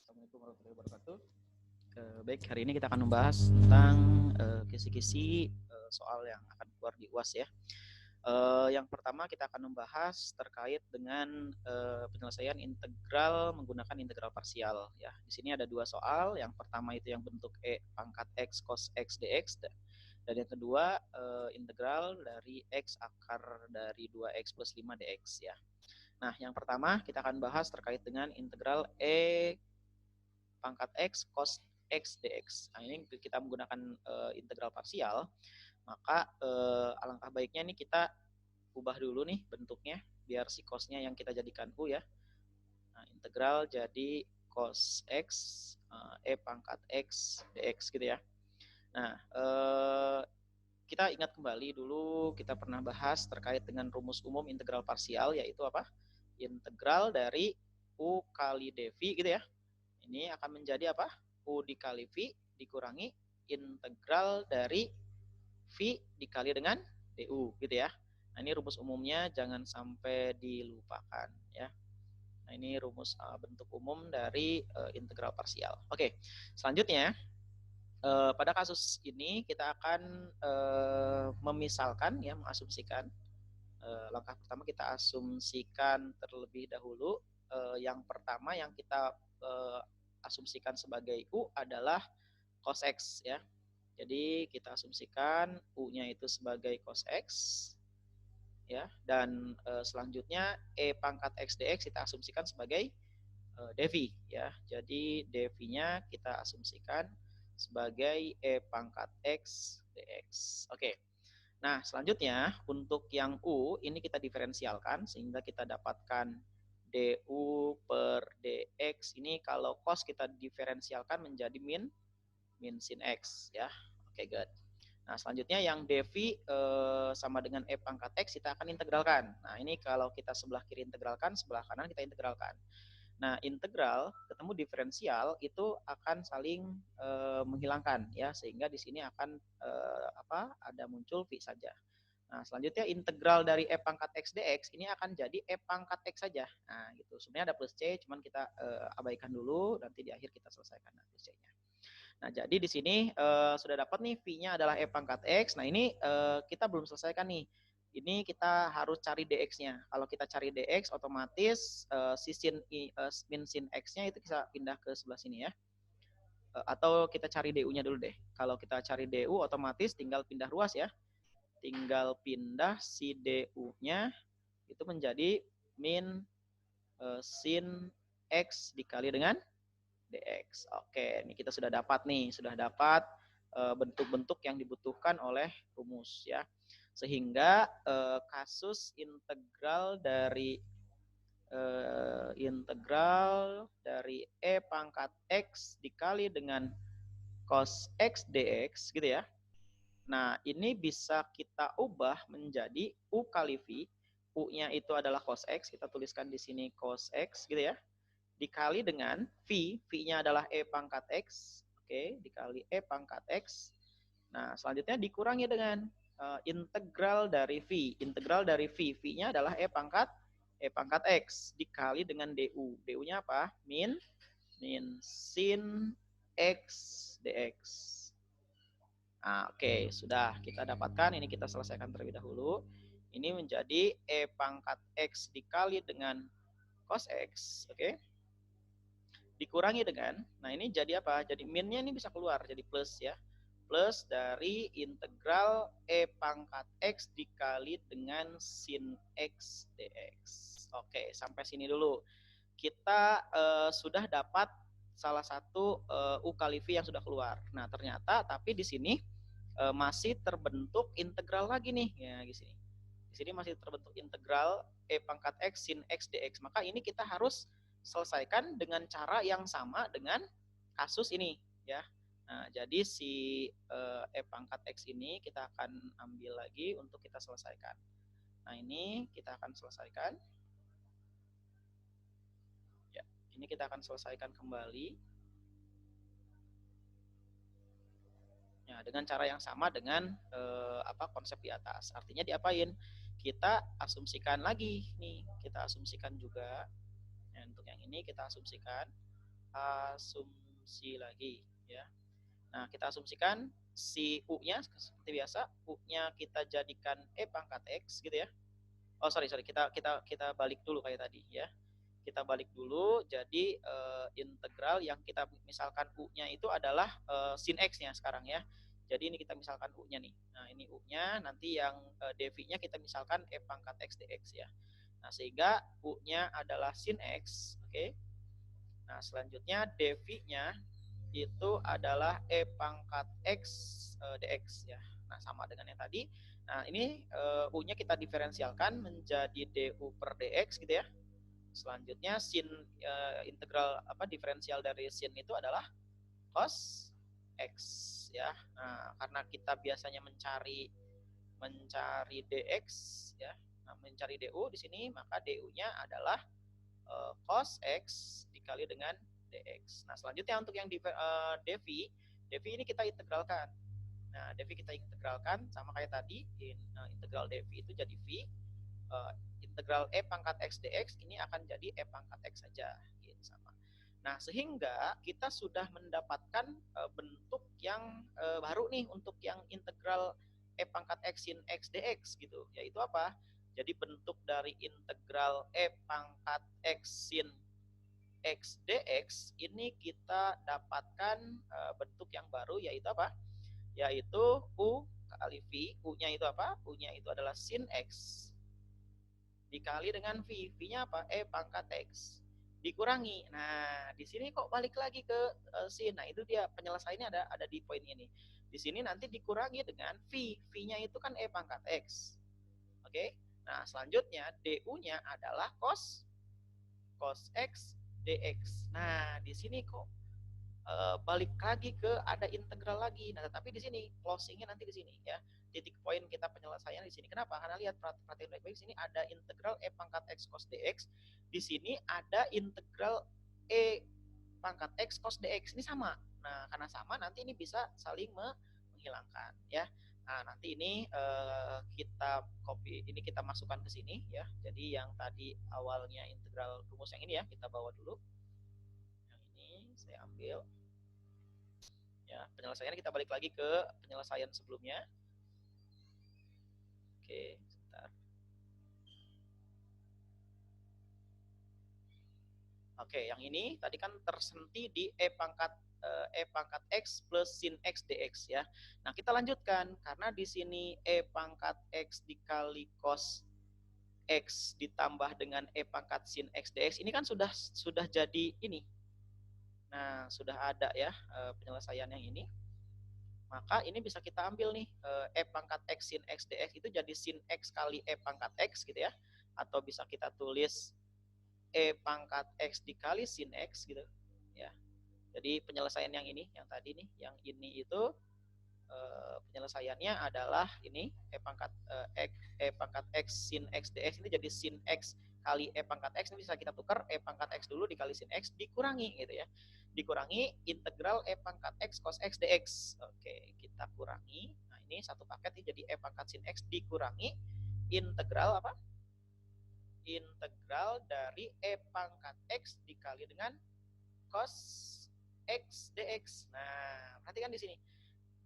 Assalamualaikum warahmatullahi wabarakatuh. Baik, hari ini kita akan membahas tentang kisi-kisi soal yang akan keluar di UAS ya. Yang pertama kita akan membahas terkait dengan penyelesaian integral menggunakan integral parsial ya. Di sini ada dua soal. Yang pertama itu yang bentuk e pangkat x cos x dx, dan yang kedua integral dari x akar dari 2x plus 5 dx ya. Nah, yang pertama kita akan bahas terkait dengan integral e pangkat x cos x dx. Nah, ini kita menggunakan integral parsial, maka alangkah baiknya nih kita ubah dulu nih bentuknya biar si cosnya yang kita jadikan u ya. Nah, integral jadi cos x e pangkat x dx gitu ya. Nah, kita ingat kembali dulu kita pernah bahas terkait dengan rumus umum integral parsial, yaitu apa? Integral dari u kali dv gitu ya. Ini akan menjadi apa? U dikali V dikurangi integral dari V dikali dengan DU gitu ya. Nah, ini rumus umumnya jangan sampai dilupakan ya. Nah, ini rumus bentuk umum dari integral parsial. Oke, selanjutnya pada kasus ini kita akan memisalkan ya, mengasumsikan. Langkah pertama kita asumsikan terlebih dahulu. Yang pertama yang kita asumsikan sebagai U adalah cos X ya. Jadi kita asumsikan U-nya itu sebagai cos X ya, dan selanjutnya E pangkat X dx kita asumsikan sebagai dv ya. Jadi dv-nya kita asumsikan sebagai E pangkat X dx. Oke. Nah, selanjutnya untuk yang U ini kita diferensialkan sehingga kita dapatkan du per dx. Ini kalau cos kita diferensialkan menjadi min sin x ya. Oke, good. Nah, selanjutnya yang dv sama dengan e pangkat x kita akan integralkan. Nah, ini kalau kita sebelah kiri integralkan, sebelah kanan kita integralkan. Nah, integral ketemu diferensial itu akan saling menghilangkan ya, sehingga di sini akan ada muncul v saja. Nah, selanjutnya integral dari e pangkat x dx ini akan jadi e pangkat x saja. Nah, gitu. Sebenarnya ada plus c, cuman kita abaikan dulu, nanti di akhir kita selesaikan plus c-nya. Nah, jadi di sini sudah dapat nih V-nya adalah E pangkat X. Nah, ini kita belum selesaikan nih. Ini kita harus cari DX-nya. Kalau kita cari DX, otomatis si sin min sin X-nya itu bisa pindah ke sebelah sini ya. Atau kita cari DU-nya dulu deh. Kalau kita cari DU, otomatis tinggal pindah ruas ya. Tinggal pindah si DU-nya itu menjadi min sin X dikali dengan dx. Oke, ini kita sudah dapat nih, sudah dapat bentuk-bentuk yang dibutuhkan oleh rumus ya. Sehingga kasus integral dari e pangkat x dikali dengan cos x dx gitu ya. Nah, ini bisa kita ubah menjadi u kali v. U-nya itu adalah cos x, kita tuliskan di sini cos x gitu ya, dikali dengan V, V-nya adalah E pangkat X, oke, dikali E pangkat X. Nah, selanjutnya dikurangi dengan integral dari V. Integral dari V, V-nya adalah E pangkat X, dikali dengan DU. DU-nya apa? Min sin X dx. Nah, oke, sudah kita dapatkan, ini kita selesaikan terlebih dahulu. Ini menjadi E pangkat X dikali dengan cos X, oke, dikurangi dengan, nah ini jadi apa? Jadi minnya ini bisa keluar, jadi plus ya. Plus dari integral E pangkat X dikali dengan sin X dx. Oke, sampai sini dulu. Kita sudah dapat salah satu U kali V yang sudah keluar. Nah, ternyata tapi di sini masih terbentuk integral lagi nih. Ya, di sini. Di sini masih terbentuk integral E pangkat X sin X dx. Maka ini kita harus selesaikan dengan cara yang sama dengan kasus ini ya. Nah, jadi si E pangkat X ini kita akan ambil lagi untuk kita selesaikan. Nah, ini kita akan selesaikan. Ya, ini kita akan selesaikan kembali. Ya, dengan cara yang sama dengan konsep di atas. Artinya diapain? Kita asumsikan lagi nih, kita asumsikan juga. Nah, untuk yang ini kita asumsikan asumsi lagi ya. Nah, kita asumsikan si U-nya seperti biasa, U-nya kita jadikan E pangkat X gitu ya. Oh, sorry, kita balik dulu kayak tadi ya. Kita balik dulu, jadi integral yang kita misalkan U-nya itu adalah sin X-nya sekarang ya. Jadi ini kita misalkan U-nya nih. Nah, ini U-nya, nanti yang dv-nya kita misalkan E pangkat X dx ya. Nah, sehingga U-nya adalah sin X, oke. Nah, selanjutnya dv-nya itu adalah E pangkat X dx ya. Nah, sama dengan yang tadi. Nah, ini U-nya kita diferensialkan menjadi du per dx gitu ya. Selanjutnya sin integral diferensial dari sin itu adalah cos x ya. Nah, karena kita biasanya mencari dx ya. Nah, mencari du di sini, maka du-nya adalah cos x dikali dengan dx. Nah, selanjutnya untuk yang dv ini kita integralkan. Nah, dv kita integralkan sama kayak tadi, integral dv itu jadi v, integral e pangkat x dx ini akan jadi e pangkat x saja, gitu sama. Nah, sehingga kita sudah mendapatkan bentuk yang baru nih untuk yang integral e pangkat x sin x dx gitu, yaitu apa? Jadi bentuk dari integral e pangkat x sin x dx ini kita dapatkan bentuk yang baru, yaitu apa? Yaitu u kali v. U-nya itu apa? U-nya itu adalah sin x dikali dengan v. V-nya apa? E pangkat x dikurangi. Nah, di sini kok balik lagi ke sin. Nah, itu dia penyelesaiannya ada di poin ini. Di sini nanti dikurangi dengan v. V-nya itu kan E pangkat x. Oke. Nah, selanjutnya du-nya adalah cos x dx. Nah, di sini kok balik lagi ke ada integral lagi. Nah, tetapi di sini closingnya nanti di sini ya. Titik poin kita penyelesaian di sini. Kenapa? Karena lihat, perhatian baik-baik, di sini ada integral e pangkat x cos dx. Di sini ada integral e pangkat x cos dx. Ini sama. Nah, karena sama nanti ini bisa saling menghilangkan ya. Nah, nanti ini kita copy, ini kita masukkan ke sini ya. Jadi yang tadi awalnya integral rumus yang ini ya, kita bawa dulu. Yang ini saya ambil. Ya, penyelesaiannya kita balik lagi ke penyelesaian sebelumnya. Oke, sebentar. Oke, yang ini tadi kan tersenti di e pangkat x plus sin x dx ya. Nah, kita lanjutkan karena di sini e pangkat x dikali cos x ditambah dengan e pangkat sin x dx ini kan sudah jadi ini. Nah, sudah ada ya penyelesaian yang ini. Maka ini bisa kita ambil nih e pangkat x sin x dx itu jadi sin x kali e pangkat x gitu ya, atau bisa kita tulis e pangkat x dikali sin x gitu ya. Jadi penyelesaian yang ini, yang tadi nih, yang ini itu penyelesaiannya adalah ini e pangkat x sin x dx ini jadi sin x kali e pangkat x, ini bisa kita tukar e pangkat x dulu dikali sin x dikurangi gitu ya, dikurangi integral e pangkat x cos x dx. Oke, kita kurangi. Nah, ini satu paket ini jadi e pangkat sin x dikurangi integral apa? Integral dari e pangkat x dikali dengan cos x dx. Nah, perhatikan di sini.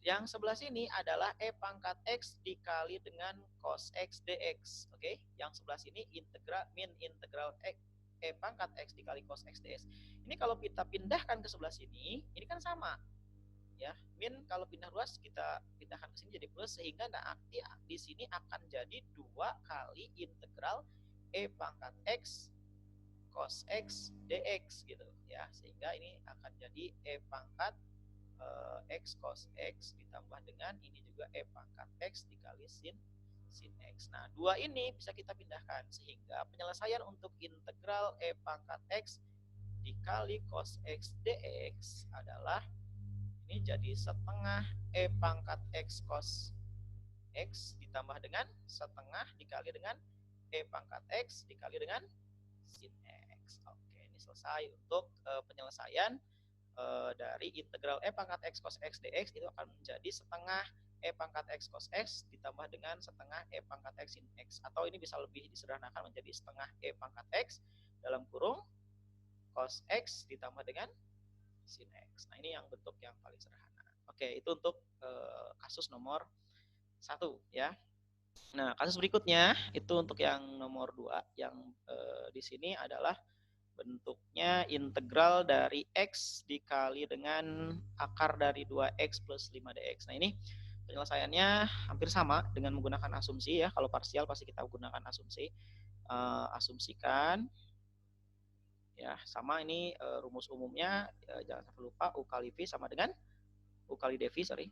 Yang sebelah sini adalah e pangkat x dikali dengan cos x dx. Oke, yang sebelah sini min integral e pangkat x dikali cos x dx. Ini kalau kita pindahkan ke sebelah sini, ini kan sama. Ya, min kalau pindah ruas kita pindahkan ke sini jadi plus, sehingga nanti di sini akan jadi 2 kali integral e pangkat x cos x dx gitu ya, sehingga ini akan jadi e pangkat x cos x ditambah dengan ini juga e pangkat x dikali sin x. Nah, dua ini bisa kita pindahkan sehingga penyelesaian untuk integral e pangkat x dikali cos x dx adalah ini jadi setengah e pangkat x cos x ditambah dengan setengah dikali dengan e pangkat x dikali dengan sin x. Oke, ini selesai untuk penyelesaian dari integral e pangkat x cos x dx itu akan menjadi setengah e pangkat x cos x ditambah dengan setengah e pangkat x sin x, atau ini bisa lebih disederhanakan menjadi setengah e pangkat x dalam kurung cos x ditambah dengan sin X. Nah, ini yang bentuk yang paling sederhana. Oke, itu untuk kasus nomor 1 ya. Nah, kasus berikutnya itu untuk yang nomor 2 yang di sini adalah bentuknya integral dari X dikali dengan akar dari 2X plus 5DX. Nah, ini penyelesaiannya hampir sama dengan menggunakan asumsi ya. Kalau parsial pasti kita menggunakan asumsi. Asumsikan ya, sama ini rumus umumnya, jangan sampai lupa U kali V sama dengan U kali dV, sorry.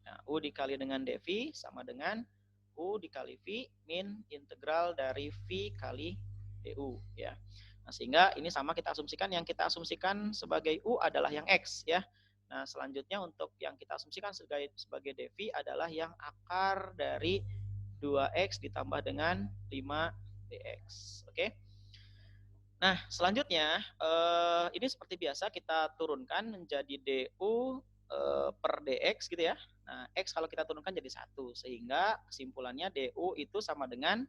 Nah, U dikali dengan dV sama dengan U dikali V min integral dari V kali du ya. Nah, sehingga ini sama kita asumsikan, yang kita asumsikan sebagai U adalah yang X ya. Nah, selanjutnya untuk yang kita asumsikan sebagai dV adalah yang akar dari 2X ditambah dengan 5dx. Oke. Nah, selanjutnya ini seperti biasa kita turunkan menjadi du per dx gitu ya. Nah, x kalau kita turunkan jadi 1, sehingga kesimpulannya du itu sama dengan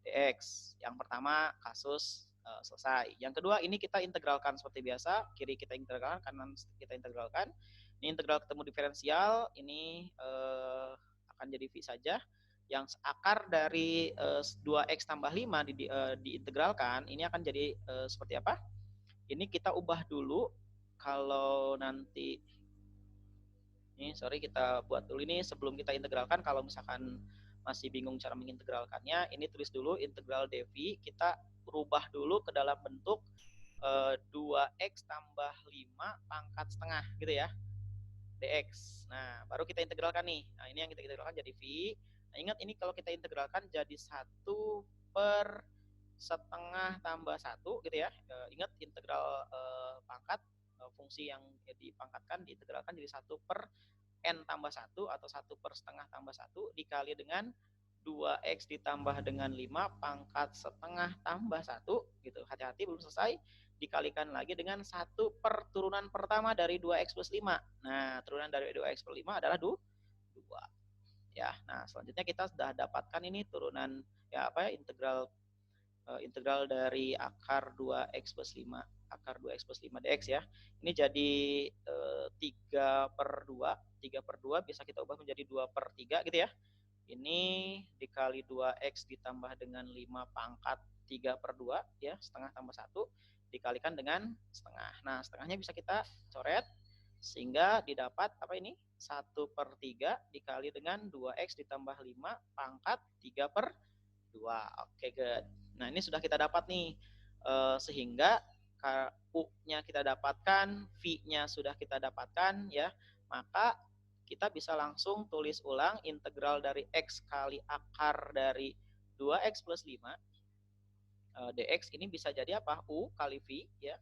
dx. Yang pertama kasus selesai. Yang kedua ini kita integralkan seperti biasa, kiri kita integralkan, kanan kita integralkan. Ini integral ketemu diferensial, ini akan jadi v saja. Yang akar dari 2x tambah 5 diintegralkan, ini akan jadi seperti apa? Ini kita ubah dulu. Kalau nanti ini, sorry, kita buat dulu ini sebelum kita integralkan. Kalau misalkan masih bingung cara mengintegralkannya, ini tulis dulu integral dv, kita rubah dulu ke dalam bentuk 2x tambah 5 pangkat setengah gitu ya, dx. Nah, baru kita integralkan nih. Nah, ini yang kita integralkan jadi v. Nah, ingat ini kalau kita integralkan jadi 1 per setengah tambah 1 gitu ya. Ingat integral pangkat, fungsi yang dipangkatkan diintegralkan jadi 1 per n tambah 1 atau 1 per setengah tambah 1 dikali dengan 2x ditambah dengan 5 pangkat setengah tambah 1 gitu. Hati-hati belum selesai, dikalikan lagi dengan 1 per turunan pertama dari 2x plus 5. Nah, turunan dari 2x plus 5 adalah 2 ya. Nah, selanjutnya kita sudah dapatkan ini turunan ya apa ya, integral dari akar 2x plus 5, akar 2x plus 5 dx ya. Ini jadi 3 per 2, 3 per 2 bisa kita ubah menjadi 2 per 3 gitu ya. Ini dikali 2x ditambah dengan 5 pangkat 3 per 2 ya, setengah tambah 1 dikalikan dengan setengah. Nah, setengahnya bisa kita coret sehingga didapat apa ini? 1 per 3 dikali dengan 2x ditambah 5 pangkat 3 per 2. Oke, good. Nah, ini sudah kita dapat nih. Sehingga U-nya kita dapatkan, V-nya sudah kita dapatkan ya. Maka kita bisa langsung tulis ulang integral dari X kali akar dari 2X plus 5 dx ini bisa jadi apa? U kali V ya.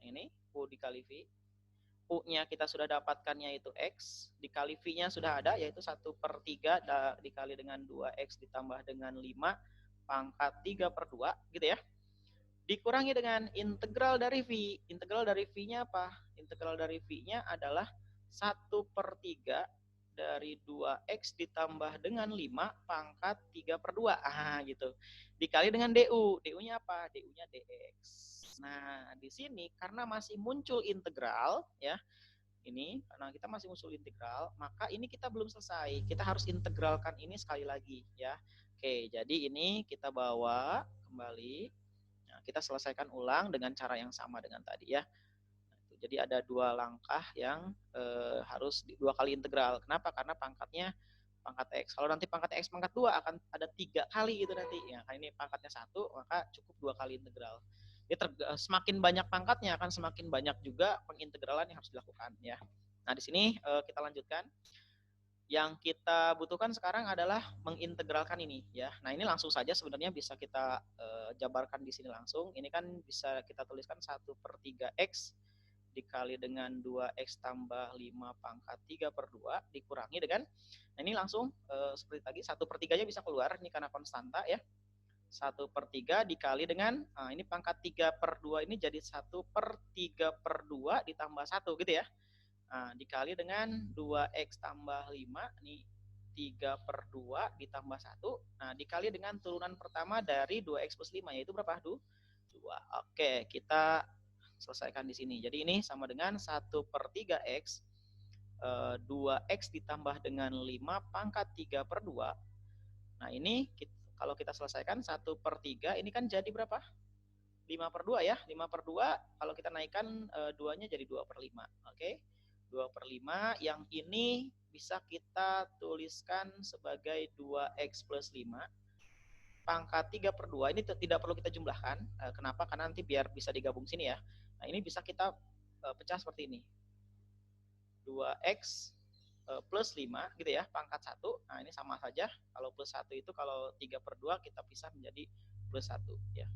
Ini U dikali V. U-nya kita sudah dapatkannya yaitu X, dikali V-nya sudah ada yaitu 1 per 3 dikali dengan 2X ditambah dengan 5 pangkat 3 per 2 gitu ya. Dikurangi dengan integral dari V. Integral dari V-nya apa? Integral dari V-nya adalah 1 per 3 dari 2X ditambah dengan 5 pangkat 3 per 2. Gitu. Dikali dengan DU. DU-nya apa? DU-nya DX. Nah, di sini karena masih muncul integral ya, ini karena kita masih muncul integral, maka ini kita belum selesai. Kita harus integralkan ini sekali lagi ya. Oke, jadi ini kita bawa kembali. Nah, kita selesaikan ulang dengan cara yang sama dengan tadi ya. Nah, jadi ada 2 langkah yang harus 2 kali integral. Kenapa? Karena pangkatnya pangkat X. Kalau nanti pangkat X pangkat 2 akan ada 3 kali gitu nanti. Ya, kan ini pangkatnya 1, maka cukup 2 kali integral. Ya, semakin banyak pangkatnya akan semakin banyak juga pengintegralan yang harus dilakukan ya. Nah, di sini kita lanjutkan. Yang kita butuhkan sekarang adalah mengintegralkan ini ya. Nah, ini langsung saja sebenarnya bisa kita jabarkan di sini langsung. Ini kan bisa kita tuliskan 1 per 3x dikali dengan 2x tambah 5 pangkat 3 per 2 dikurangi dengan, nah ini langsung seperti tadi 1 per 3 nya bisa keluar, ini karena konstanta ya. 1 per 3 dikali dengan, nah ini pangkat 3 per 2 ini jadi 1 per 3 per 2 ditambah 1 gitu ya. Nah, dikali dengan 2x tambah 5, ini 3 per 2 ditambah 1. Nah, dikali dengan turunan pertama dari 2x plus 5, yaitu berapa? 2. Oke, kita selesaikan di sini. Jadi ini sama dengan 1/3x, 2x ditambah dengan 5 pangkat 3 per 2. Nah ini kalau kita selesaikan 1/3, ini kan jadi berapa? 5/2 ya, 5/2 kalau kita naikkan 2-nya jadi 2/5. Oke, 2/5 yang ini bisa kita tuliskan sebagai 2x plus 5 pangkat 3/2. Ini tidak perlu kita jumlahkan. Kenapa? Karena nanti biar bisa digabung sini ya. Nah ini bisa kita pecah seperti ini, 2x plus 5 gitu ya, pangkat 1. Nah ini sama saja, kalau plus 1 itu kalau 3/2 kita pisah menjadi plus 1 ya.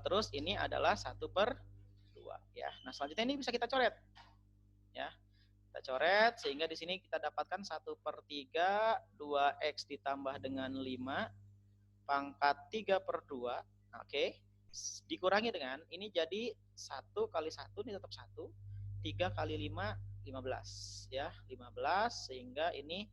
Terus ini adalah 1/2 ya. Nah selanjutnya ini bisa kita coret ya, kita coret sehingga di sini kita dapatkan 1/3 2x ditambah dengan 5 pangkat 3/2. Oke, dikurangi dengan ini jadi 1 kali 1 ini tetap 1, 3 kali 5 15 ya, 15 sehingga ini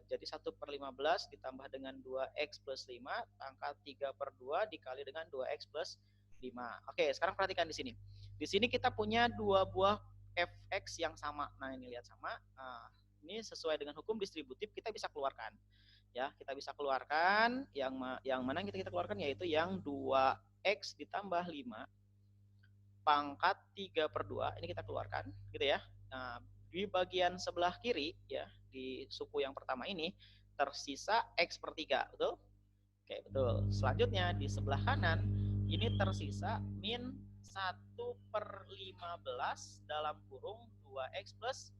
jadi 1/15 ditambah dengan 2x plus 5 pangkat 3/2 dikali dengan 2x plus 5. Oke, sekarang perhatikan di sini. Di sini kita punya dua buah fx yang sama. Nah, ini lihat sama. Nah, ini sesuai dengan hukum distributif kita bisa keluarkan. Ya, kita bisa keluarkan yang mana kita keluarkan yaitu yang 2x ditambah 5 pangkat 3/2. Ini kita keluarkan gitu ya. Nah, di bagian sebelah kiri ya, di suku yang pertama ini tersisa x/3, betul? Oke, betul. Selanjutnya di sebelah kanan ini tersisa min 1/15 dalam kurung 2x plus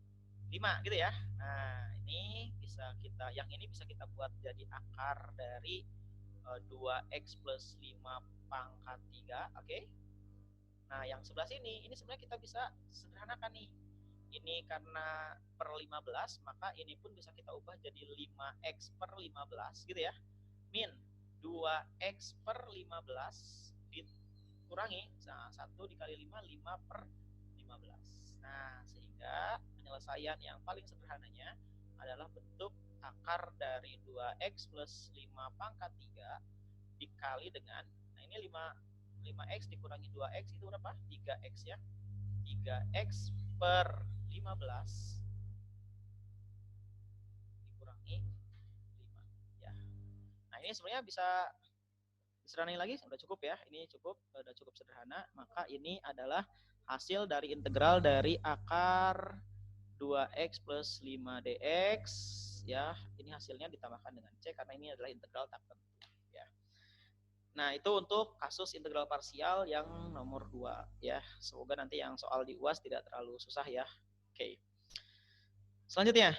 5 gitu ya. Nah, ini bisa kita, yang ini bisa kita buat jadi akar dari 2x plus 5 pangkat 3, oke? Nah, yang sebelah sini, ini sebenarnya kita bisa sederhanakan nih. Ini karena per 15, maka ini pun bisa kita ubah jadi 5x per 15 gitu ya. Min 2x per 15 dikurangi, nah 1 dikali 5, 5/15. Nah, sehingga penyelesaian yang paling sederhananya adalah bentuk akar dari 2x plus 5 pangkat 3 dikali dengan, nah ini 5x dikurangi 2x itu berapa? 3x ya. 3x per 15 dikurangi 5 ya. Nah, ini sebenarnya bisa disederhanain lagi, sudah cukup ya. Ini sudah cukup sederhana. Maka ini adalah hasil dari integral dari akar 2x plus 5dx ya. Ini hasilnya ditambahkan dengan C karena ini adalah integral tak tentu ya. Nah, itu untuk kasus integral parsial yang nomor 2 ya. Semoga nanti yang soal di UAS tidak terlalu susah ya. Oke. Selanjutnya,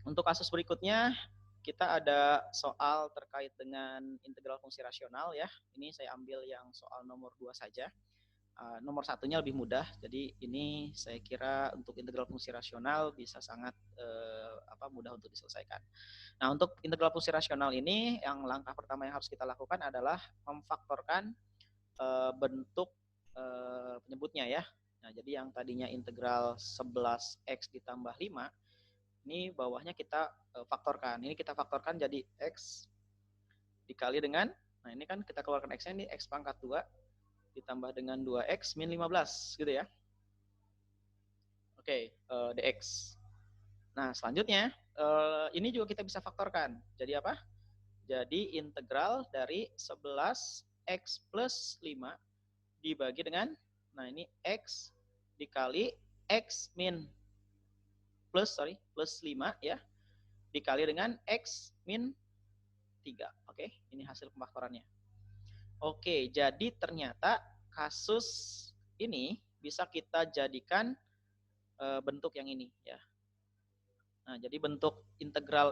untuk kasus berikutnya kita ada soal terkait dengan integral fungsi rasional ya. Ini saya ambil yang soal nomor 2 saja. Nomor satunya lebih mudah, jadi ini saya kira untuk integral fungsi rasional bisa sangat mudah untuk diselesaikan. Nah, untuk integral fungsi rasional ini, yang langkah pertama yang harus kita lakukan adalah memfaktorkan bentuk penyebutnya ya. Nah, jadi yang tadinya integral 11x ditambah 5, ini bawahnya kita faktorkan. Ini kita faktorkan jadi x dikali dengan, nah ini kan kita keluarkan x-nya, ini x pangkat 2 ditambah dengan 2x min 15 gitu ya. Oke, dx. Nah, selanjutnya ini juga kita bisa faktorkan. Jadi apa? Jadi integral dari 11x plus 5 dibagi dengan, nah ini x dikali x min plus 5 ya, dikali dengan x min 3. Oke, ini hasil pemfaktorannya. Oke, jadi ternyata kasus ini bisa kita jadikan bentuk yang ini ya. Nah, jadi bentuk integral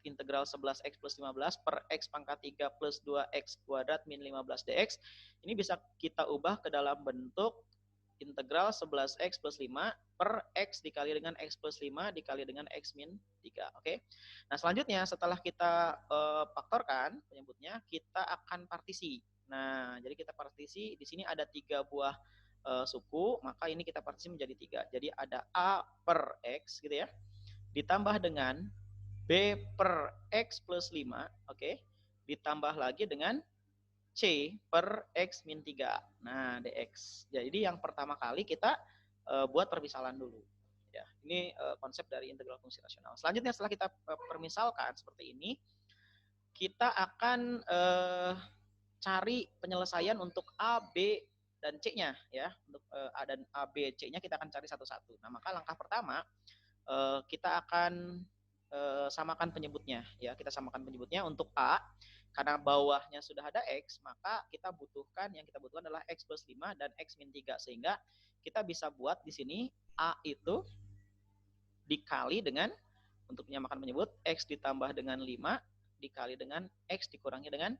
integral 11x plus 15 per x pangkat 3 plus 2x kuadrat min 15 dx ini bisa kita ubah ke dalam bentuk integral 11x plus 5 per x dikali dengan x plus 5 dikali dengan x min 3. Oke. Nah, selanjutnya setelah kita faktorkan penyebutnya, kita akan partisi. Nah, jadi kita partisi, di sini ada 3 buah suku, maka ini kita partisi menjadi 3. Jadi ada A per X gitu ya, ditambah dengan B per X plus 5, oke, ditambah lagi dengan C per X min 3. Nah, dx. Jadi yang pertama kali kita buat permisalan dulu. Ya, ini konsep dari integral fungsi rasional. Selanjutnya setelah kita permisalkan seperti ini, kita akan cari penyelesaian untuk A, B, dan C-nya ya. Untuk A dan A, B, C-nya kita akan cari satu-satu. Nah, maka langkah pertama kita akan samakan penyebutnya ya. Kita samakan penyebutnya untuk A. Karena bawahnya sudah ada X, maka kita butuhkan adalah X plus 5 dan X min 3. Sehingga kita bisa buat di sini A itu dikali dengan, untuk menyamakan penyebut, X ditambah dengan 5 dikali dengan X dikurangi dengan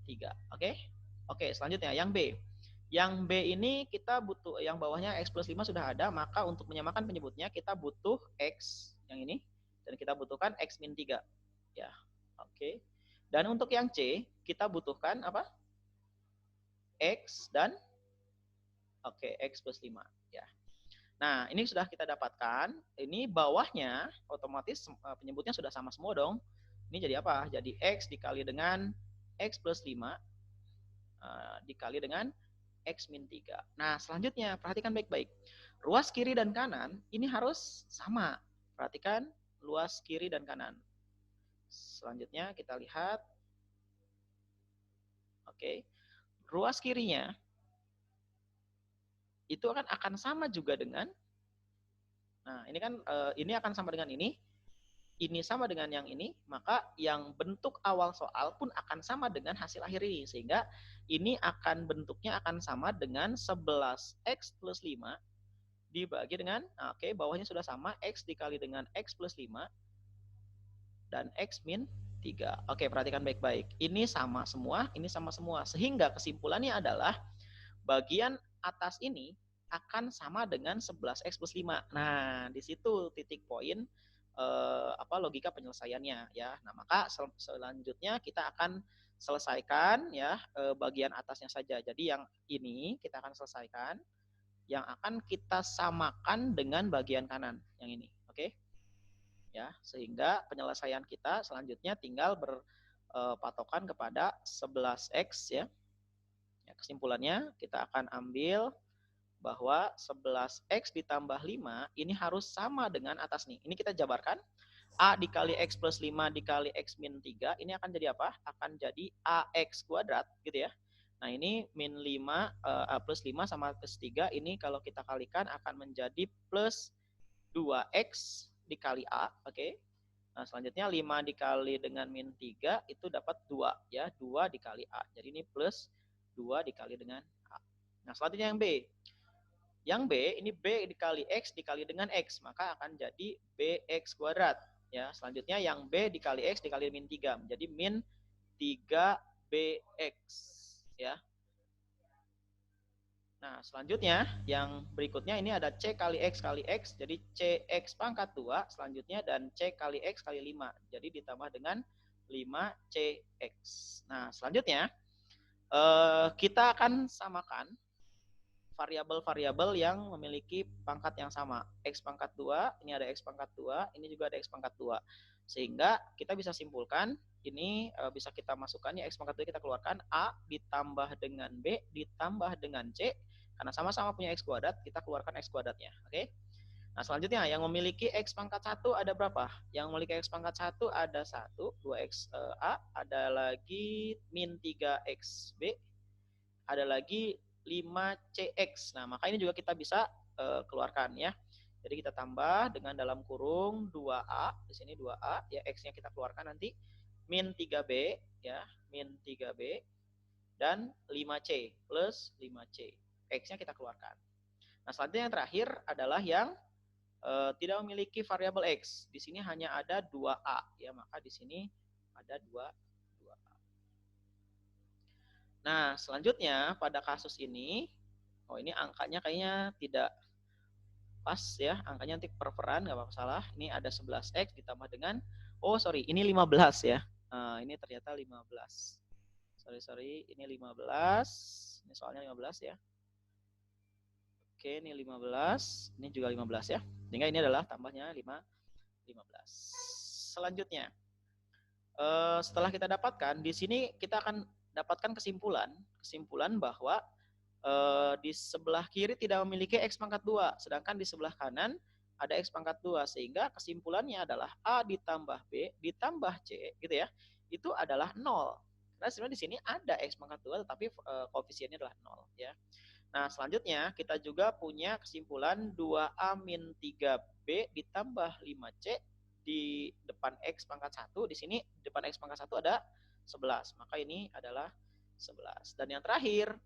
3. Oke? Oke, selanjutnya yang B. Yang B ini kita butuh, yang bawahnya X plus 5 sudah ada, maka untuk menyamakan penyebutnya kita butuh X yang ini, dan kita butuhkan X min 3. Ya, oke. Dan untuk yang C, kita butuhkan apa? X dan X plus 5. Ya. Nah, ini sudah kita dapatkan. Ini bawahnya otomatis penyebutnya sudah sama semua dong. Ini jadi apa? Jadi X dikali dengan X plus 5 dikali dengan X min 3. Nah, selanjutnya perhatikan baik-baik. Ruas kiri dan kanan ini harus sama. Perhatikan luas kiri dan kanan. Selanjutnya kita lihat. Oke. Ruas kirinya itu akan sama juga dengan, nah ini kan ini akan sama dengan ini sama dengan yang ini, maka yang bentuk awal soal pun akan sama dengan hasil akhir ini. Sehingga ini bentuknya akan sama dengan 11X plus 5 dibagi dengan, bawahnya sudah sama, X dikali dengan X plus 5 dan X min 3. Oke, perhatikan baik-baik. Ini sama semua, ini sama semua. Sehingga kesimpulannya adalah bagian atas ini akan sama dengan 11X plus 5. Nah, di situ titik poin logika penyelesaiannya ya. Nah, maka selanjutnya kita akan selesaikan ya bagian atasnya saja. Jadi yang ini kita akan selesaikan, yang akan kita samakan dengan bagian kanan yang ini. Oke? Ya, sehingga penyelesaian kita selanjutnya tinggal berpatokan kepada 11X ya. Ya, kesimpulannya kita akan ambil bahwa 11X ditambah 5 ini harus sama dengan atas nih. Ini kita jabarkan. A dikali X plus 5 dikali X min 3, ini akan jadi apa? Akan jadi AX kuadrat, gitu ya. Nah, ini min 5, A plus 5 sama plus 3, ini kalau kita kalikan akan menjadi plus 2X dikali A, oke. Nah, selanjutnya 5 dikali dengan min 3, itu dapat 2, ya. 2 dikali A. Jadi ini plus 2 dikali dengan A. Nah, selanjutnya yang B. Yang B, ini B dikali X dikali dengan X, maka akan jadi BX kuadrat. Ya, selanjutnya yang B dikali X dikali min 3, menjadi min 3BX. Ya. Nah, selanjutnya yang berikutnya ini ada C kali X, jadi CX pangkat 2 selanjutnya, dan C kali X kali 5. Jadi ditambah dengan 5CX. Nah, selanjutnya kita akan samakan variabel-variabel yang memiliki pangkat yang sama. X pangkat 2, ini ada X pangkat 2, ini juga ada X pangkat 2. Sehingga kita bisa simpulkan, ini bisa kita masukkan, ya X pangkat 2 kita keluarkan, A ditambah dengan B ditambah dengan C, karena sama-sama punya X kuadrat, kita keluarkan X kuadratnya. Oke? Nah, selanjutnya yang memiliki X pangkat 1 ada berapa? Yang memiliki X pangkat 1 ada 1, 2X A, ada lagi min 3X B, ada lagi 5CX. Nah, maka ini juga kita bisa keluarkan ya. Jadi kita tambah dengan dalam kurung 2A, di sini 2A, ya X-nya kita keluarkan nanti, min 3B, ya, min 3B, dan 5C, plus 5C. X-nya kita keluarkan. Nah, selanjutnya yang terakhir adalah yang tidak memiliki variabel X. Di sini hanya ada 2A, ya, maka di sini ada 2A. Nah, selanjutnya pada kasus ini, ini angkanya kayaknya tidak pas ya, angkanya nanti perperan, nggak apa-apa salah. Ini ada 11X ditambah dengan, ini 15 ya. Ini ternyata 15. Sorry, ini 15. Ini soalnya 15 ya. Oke, ini 15. Ini juga 15 ya. Sehingga ini adalah tambahnya 15. Selanjutnya, setelah kita dapatkan, di sini kita akan dapatkan kesimpulan bahwa di sebelah kiri tidak memiliki X pangkat 2, sedangkan di sebelah kanan ada X pangkat 2, sehingga kesimpulannya adalah A ditambah B ditambah C gitu ya, itu adalah 0. Karena sebenarnya di sini ada X pangkat 2 tetapi koefisiennya adalah 0 ya. Nah, selanjutnya kita juga punya kesimpulan 2A min 3B ditambah 5C di depan X pangkat 1. Di sini depan X pangkat 1 ada 11. Maka ini adalah 11. Dan yang terakhir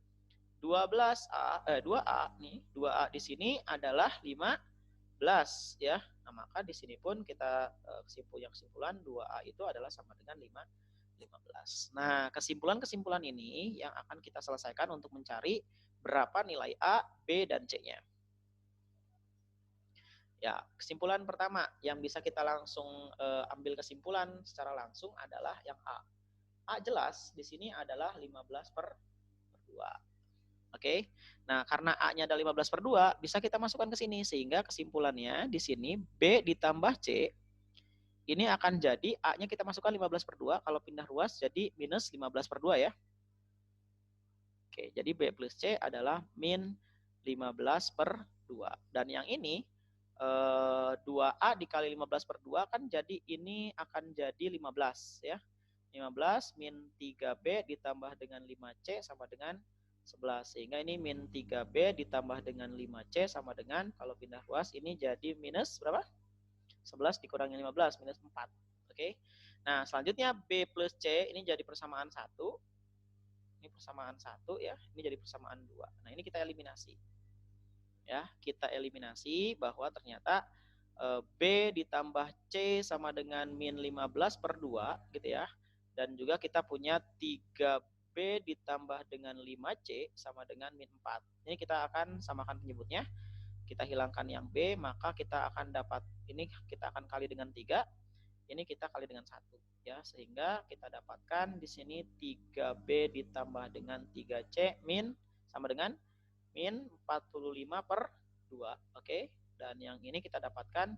2A nih, 2A di sini adalah 15 ya. Nah, maka di sini pun kita kesimpulan 2A itu adalah sama dengan 15. Nah, kesimpulan-kesimpulan ini yang akan kita selesaikan untuk mencari berapa nilai A, B, dan C-nya. Ya, kesimpulan pertama yang bisa kita langsung ambil kesimpulan secara langsung adalah yang A. A jelas di sini adalah 15/2. Oke. Nah, karena A-nya ada 15/2, bisa kita masukkan ke sini sehingga kesimpulannya di sini B ditambah C ini akan jadi A-nya kita masukkan 15/2, kalau pindah ruas jadi minus 15/2 ya. Oke, jadi B plus C adalah min 15/2. Dan yang ini 2A dikali 15/2 kan jadi ini akan jadi 15 ya. 15 min 3B ditambah dengan 5C sama dengan 11. Sehingga ini min 3B ditambah dengan 5C sama dengan, kalau pindah ruas ini jadi minus berapa? 11 dikurangi 15, minus 4. Oke. Nah, selanjutnya B plus C ini jadi persamaan 1. Ini persamaan 1 ya, ini jadi persamaan 2. Nah, ini kita eliminasi. Ya, kita eliminasi bahwa ternyata B ditambah C sama dengan min 15/2 gitu ya. Dan juga kita punya 3B ditambah dengan 5C sama dengan min 4. Ini kita akan samakan penyebutnya. Kita hilangkan yang B, maka kita akan dapat, ini kita akan kali dengan 3, ini kita kali dengan 1 ya, sehingga kita dapatkan di sini 3B ditambah dengan 3C min sama dengan min 45/2. Oke. Dan yang ini kita dapatkan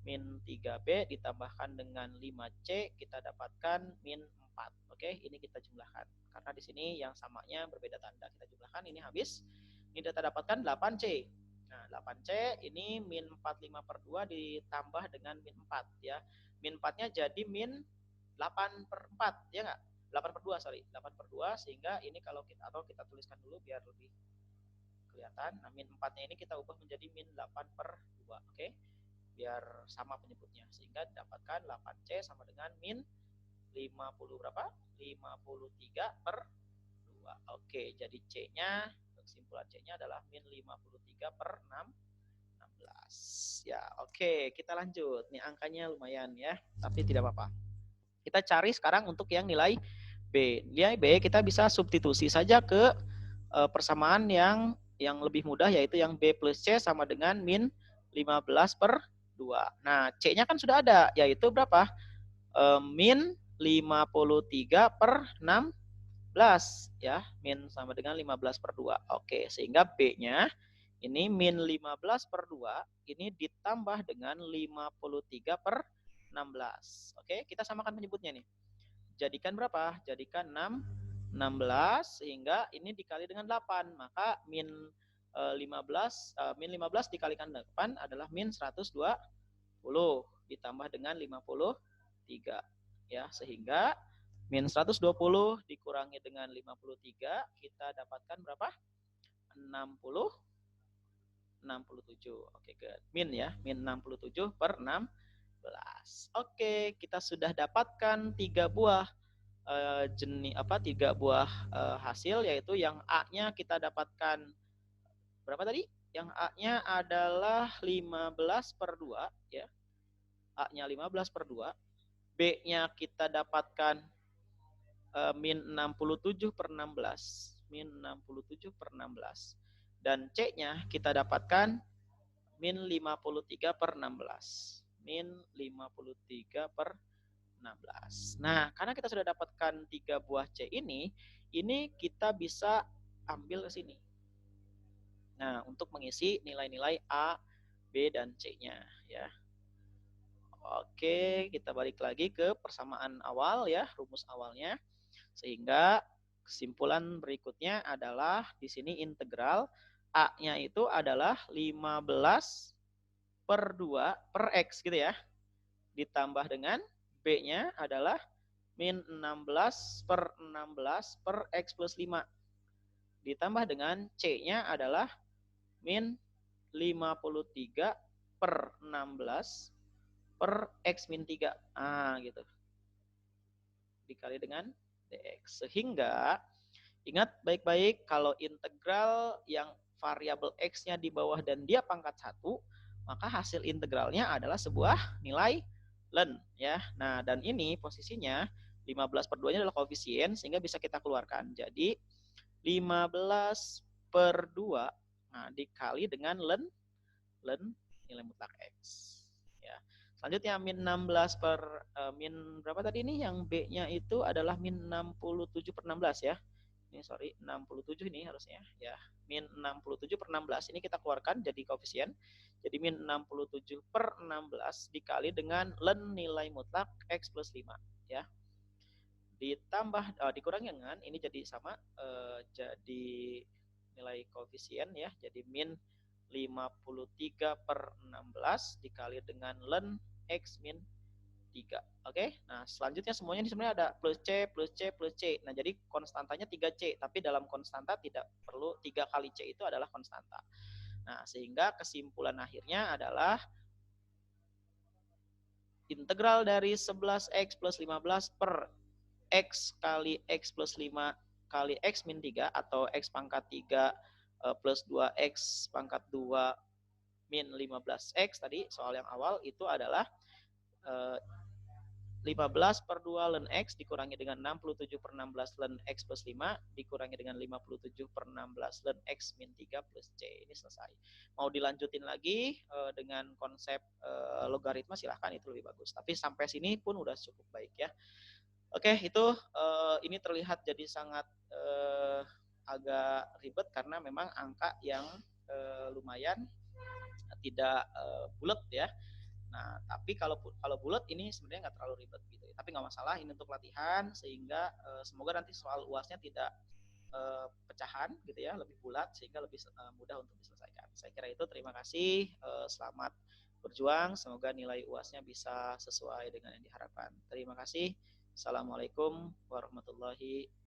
min 3B ditambahkan dengan 5C, kita dapatkan min 4. Oke, ini kita jumlahkan. Karena di sini yang samanya berbeda tanda. Kita jumlahkan, ini habis. Ini kita dapatkan 8C. Nah, 8C ini min 45/2 ditambah dengan min 4 ya. Min 4-nya jadi min 8/4 ya enggak? 8/2 sorry, 8/2, sehingga ini kalau kita, atau kita tuliskan dulu biar lebih kelihatan. Nah, min 4-nya ini kita ubah menjadi min 8/2. Oke. Biar sama penyebutnya, sehingga dapatkan 8C sama dengan min 50 berapa? 53/2. Oke, jadi C-nya, kesimpulan C-nya adalah min 53/16. Ya, oke, kita lanjut. Nih angkanya lumayan ya, tapi tidak apa-apa. Kita cari sekarang untuk yang nilai B. Nilai B kita bisa substitusi saja ke persamaan yang lebih mudah, yaitu yang B plus C sama dengan min 15/2. Nah, C-nya kan sudah ada, yaitu berapa? Min 53/16 ya, min sama dengan 15/2. Oke, sehingga B-nya ini min 15/2 ini ditambah dengan 53/16. Oke, kita samakan penyebutnya nih. Jadikan berapa? Jadikan 16, sehingga ini dikali dengan 8, maka min 15 dikalikan 8 adalah min 120 ditambah dengan 53 ya, sehingga min 120 dikurangi dengan 53 kita dapatkan berapa? 67. Oke, good. Min ya, min 67/16. Oke, kita sudah dapatkan 3 buah hasil, yaitu yang A-nya kita dapatkan berapa tadi? Yang A-nya adalah 15/2 ya. A-nya 15/2. B-nya kita dapatkan min 67/16. Min 67/16. Dan C-nya kita dapatkan min 53/16. Min 53/16. Nah, karena kita sudah dapatkan 3 buah C ini kita bisa ambil ke sini. Nah, untuk mengisi nilai-nilai A, B, dan C-nya ya. Oke, kita balik lagi ke persamaan awal ya, rumus awalnya. Sehingga kesimpulan berikutnya adalah di sini integral A-nya itu adalah 15 per 2 per X gitu ya. Ditambah dengan B-nya adalah min 16 per 16 per X plus 5. Ditambah dengan C-nya adalah min 53 per 16 per X min 3. Gitu. Dikali dengan dx. Sehingga ingat baik-baik kalau integral yang variabel x-nya di bawah dan dia pangkat 1, maka hasil integralnya adalah sebuah nilai ln ya. Nah, dan ini posisinya 15 per 2-nya adalah koefisien sehingga bisa kita keluarkan. Jadi 15 per 2 dikali dengan ln nilai mutlak x. Ya. Selanjutnya min 16 per min berapa tadi ini? Yang B-nya itu adalah min 67 per 16 ya. Ini sorry, 67 ini harusnya ya. Min 67 per 16 ini kita keluarkan jadi koefisien. Jadi min 67 per 16 dikali dengan ln nilai mutlak x plus 5 ya. Ditambah dikurangi dengan ini jadi sama jadi nilai koefisien ya. Jadi min 53 per 16 dikali dengan ln X min 3. Oke, nah selanjutnya semuanya ini sebenarnya ada plus C, plus C, plus C. Nah jadi konstantanya 3C, tapi dalam konstanta tidak perlu 3 kali C itu adalah konstanta. Nah sehingga kesimpulan akhirnya adalah integral dari 11X plus 15 per X kali X plus 5 kali X min 3 atau X pangkat 3 plus 2X pangkat 2 min 15X tadi soal yang awal itu adalah 15 per 2 ln X dikurangi dengan 67 per 16 ln X plus 5 dikurangi dengan 57 per 16 ln X min 3 plus C. Ini selesai. Mau dilanjutin lagi dengan konsep logaritma silahkan, itu lebih bagus. Tapi sampai sini pun udah cukup baik ya. Oke, itu ini terlihat jadi sangat agak ribet karena memang angka yang lumayan tidak bulat ya. Nah, tapi kalau bulat ini sebenarnya nggak terlalu ribet gitu. Tapi nggak masalah, ini untuk latihan sehingga semoga nanti soal UASnya tidak pecahan gitu ya, lebih bulat sehingga lebih mudah untuk diselesaikan. Saya kira itu. Terima kasih. Selamat berjuang. Semoga nilai UASnya bisa sesuai dengan yang diharapkan. Terima kasih. Assalamualaikum warahmatullahi